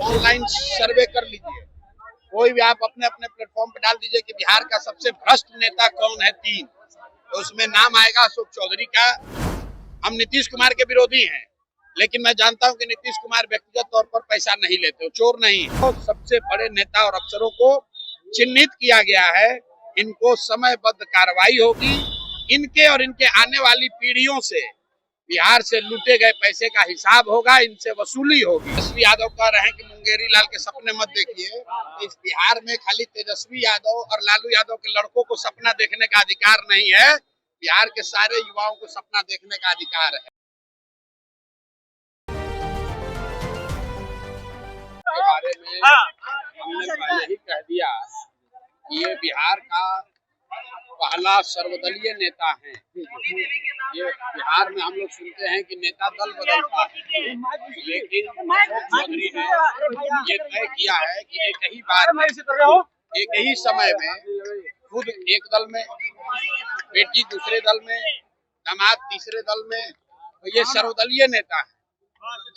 Online survey कर लीजिए, कोई भी आप अपने अपने प्लेटफॉर्म पे डाल दीजिए कि बिहार का सबसे भ्रष्ट नेता कौन है, 3 तो उसमें नाम आएगा अशोक चौधरी का। हम नीतीश कुमार के विरोधी हैं, लेकिन मैं जानता हूं कि नीतीश कुमार व्यक्तिगत तौर पर पैसा नहीं लेते, चोर नहीं है। तो सबसे बड़े नेता और अफसरों को चिन्हित किया गया है, इनको समयबद्ध कार्रवाई होगी। इनके और इनके आने वाली पीढ़ियों से बिहार से लूटे गए पैसे का हिसाब होगा, इनसे वसूली होगी। तेजस्वी यादव कह रहे हैं कि मुंगेरी लाल के सपने मत देखिए। इस बिहार में खाली तेजस्वी यादव और लालू यादव के लड़कों को सपना देखने का अधिकार नहीं है, बिहार के सारे युवाओं को सपना देखने का अधिकार है। के बारे में हमने पहले ही कह दिया कि ये बिहार का पहला सर्वदलीय नेता है। ये बिहार में हम लोग सुनते हैं कि नेता दल बदलता है, लेकिन अशोक चौधरी ने ये तय किया है कि एक ही बार में, एक ही समय में खुद एक दल में, बेटी दूसरे दल में, दामाद तीसरे दल में, तो ये सर्वदलीय नेता है।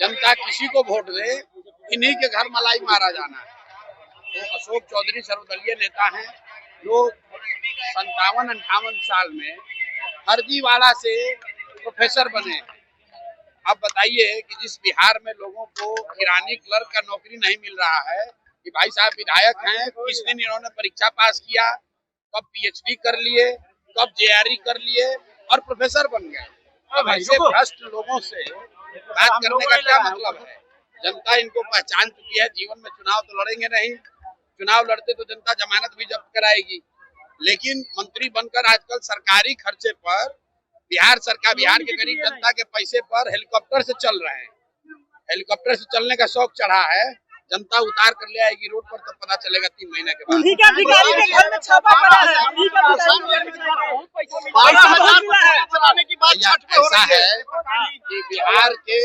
जनता किसी को वोट दे, इन्हीं के घर मलाई मारा जाना है। तो अशोक चौधरी सर्वदलीय नेता हैं, जो 57-58 साल में फर्जीवाड़ा से प्रोफेसर बने। अब बताइए कि जिस बिहार में लोगों को किरानी क्लर्क का नौकरी नहीं मिल रहा है, कि भाई साहब विधायक हैं, किस दिन इन्होंने परीक्षा पास किया, कब पीएचडी कर लिए, कब जेआरई कर लिए और प्रोफेसर बन गए। अब ऐसे भ्रष्ट लोगों से बात करने का क्या मतलब है? जनता इनको पहचान चुकी है। जीवन में चुनाव तो लड़ेंगे नहीं, चुनाव लड़ते तो जनता जमानत भी जब्त कराएगी, लेकिन मंत्री बनकर आजकल सरकारी खर्चे पर बिहार सरकार, बिहार के गरीब जनता के पैसे पर हेलीकॉप्टर से चल रहे हैं। हेलीकॉप्टर से चलने का शौक चढ़ा है, जनता उतार कर ले आएगी रोड पर, तो पता चलेगा 3 महीने के बाद। ऐसा है कि बिहार के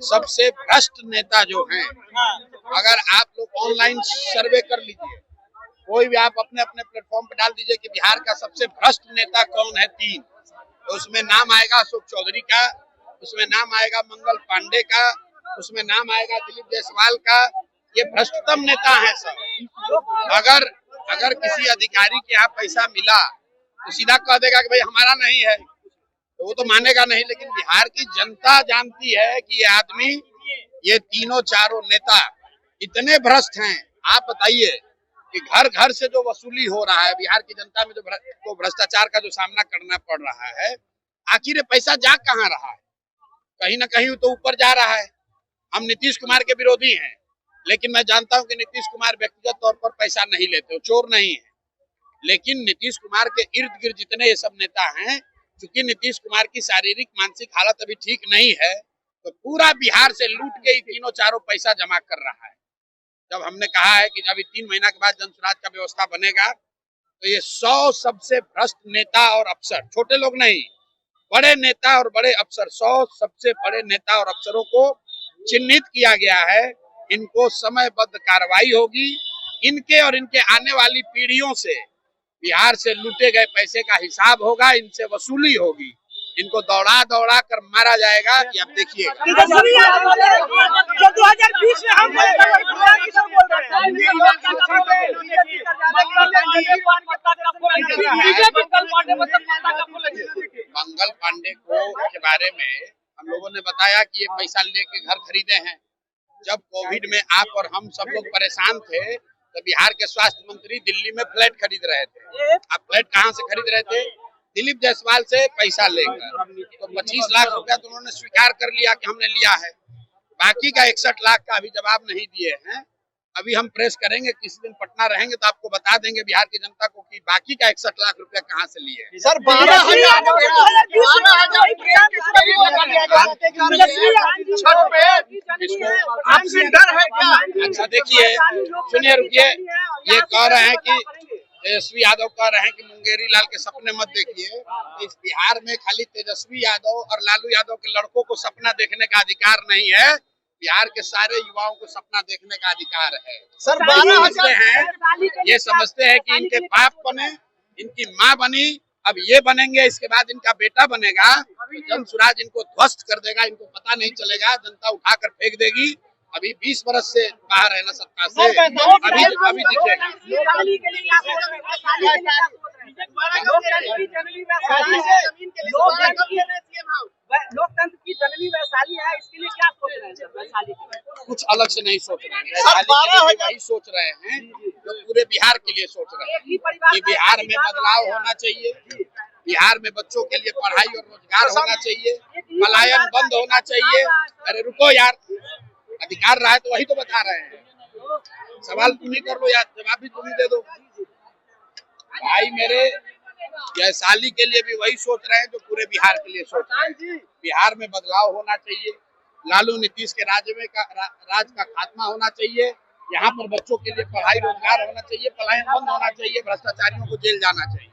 सबसे भ्रष्ट नेता जो हैं, अगर आप लोग ऑनलाइन सर्वे कर लीजिए, कोई भी आप अपने अपने प्लेटफॉर्म पे डाल दीजिए कि बिहार का सबसे भ्रष्ट नेता कौन है, 3 तो उसमें नाम आएगा अशोक चौधरी का, उसमें नाम आएगा मंगल पांडे का, उसमें नाम आएगा दिलीप जायसवाल का। ये भ्रष्टतम नेता है सब। अगर किसी अधिकारी के यहाँ पैसा मिला तो सीधा कह देगा कि भाई हमारा नहीं है, तो वो तो मानेगा नहीं। लेकिन बिहार की जनता जानती है कि ये आदमी, ये तीनों चारों नेता इतने भ्रष्ट हैं। आप बताइए कि घर घर से जो वसूली हो रहा है, बिहार की जनता में जो भ्रष्टाचार का जो सामना करना पड़ रहा है, आखिर ये पैसा जा कहाँ रहा है? कहीं ना कहीं तो ऊपर जा रहा है। हम नीतीश कुमार के विरोधी हैं, लेकिन मैं जानता हूं कि नीतीश कुमार व्यक्तिगत तौर पर पैसा नहीं लेते, चोर नहीं है। लेकिन नीतीश कुमार के इर्द गिर्द जितने ये सब नेता हैं, चूंकि नीतीश कुमार की शारीरिक मानसिक हालत अभी ठीक नहीं है, तो पूरा बिहार से लूट के तीनों चारों पैसा जमा कर रहा है। जब हमने कहा है कि अभी 3 महीना के बाद जन स्वराज का व्यवस्था बनेगा, तो ये 100 सबसे भ्रष्ट नेता और अफसर, छोटे लोग नहीं, बड़े नेता और बड़े अफसर, 100 सबसे बड़े नेता और अफसरों को चिन्हित किया गया है। इनको समयबद्ध कार्रवाई होगी। इनके और इनके आने वाली पीढ़ियों से बिहार से लूटे गए पैसे का हिसाब होगा, इनसे वसूली होगी। इनको दौड़ा दौड़ा कर मारा जाएगा कि अब देखिएगा। मंगल पांडे के बारे में हम लोगों ने बताया कि ये पैसा लेके घर खरीदे हैं। जब कोविड में आप और हम सब लोग परेशान थे, तो बिहार के स्वास्थ्य मंत्री दिल्ली में फ्लैट खरीद रहे थे। आप फ्लैट कहाँ से खरीद रहे थे? दिलीप जायसवाल से पैसा लेकर। तो 25 लाख रुपया तो उन्होंने स्वीकार कर लिया कि हमने लिया है। बाकी का 61 लाख का अभी जवाब नहीं दिए हैं। अभी हम प्रेस करेंगे, किसी दिन पटना रहेंगे तो आपको बता देंगे बिहार की जनता को कि बाकी का 61 लाख रुपया कहाँ से लिए। सर आपसे डर है क्या? अच्छा देखिए, सुनिए, रुकिए। ये कह रहे हैं कि तेजस्वी यादव कह रहे हैं कि मुंगेरी लाल के सपने मत देखिए। इस बिहार में खाली तेजस्वी यादव और लालू यादव के लड़कों को सपना देखने का अधिकार नहीं है, बिहार के सारे युवाओं को सपना देखने का अधिकार है। सर ये समझते हैं कि इनके बाप बने, इनकी माँ बनी, अब ये बनेंगे, इसके बाद इनका बेटा बनेगा, जन स्वराज इनको ध्वस्त कर देगा, इनको पता नहीं चलेगा, जनता उठाकर फेंक देगी। अभी 20 बरस से बाहर है ना सत्ता से, अभी दिखेगा। लोकतंत्र के लिए क्या सोच रहे हैं? लोकतंत्र की जननी वैशाली है, इसके लिए क्या सोच रहे हैं सर वैशाली के लिए? कुछ अलग से नहीं सोच रहे हैं, वैशाली के लिए भी वही सोच रहे हैं जो पूरे बिहार के लिए सोच रहे हैं एक ही परिवार कि बिहार में बदलाव होना चाहिए, बिहार में बच्चों के लिए पढ़ाई और रोजगार होना चाहिए, पलायन बंद होना चाहिए। अरे रुको यार, अधिकार रहा है तो वही तो बता रहे हैं, सवाल तुम ही कर लो यार, जवाब भी तुम ही दे दो। भाई मेरे वैशाली के लिए भी वही सोच रहे हैं जो पूरे बिहार के लिए सोच रहे हैं। बिहार में बदलाव होना चाहिए, लालू नीतीश के राज का खात्मा होना चाहिए, यहाँ पर बच्चों के लिए पढ़ाई रोजगार होना चाहिए, पलायन बंद होना चाहिए, भ्रष्टाचारियों को जेल जाना चाहिए।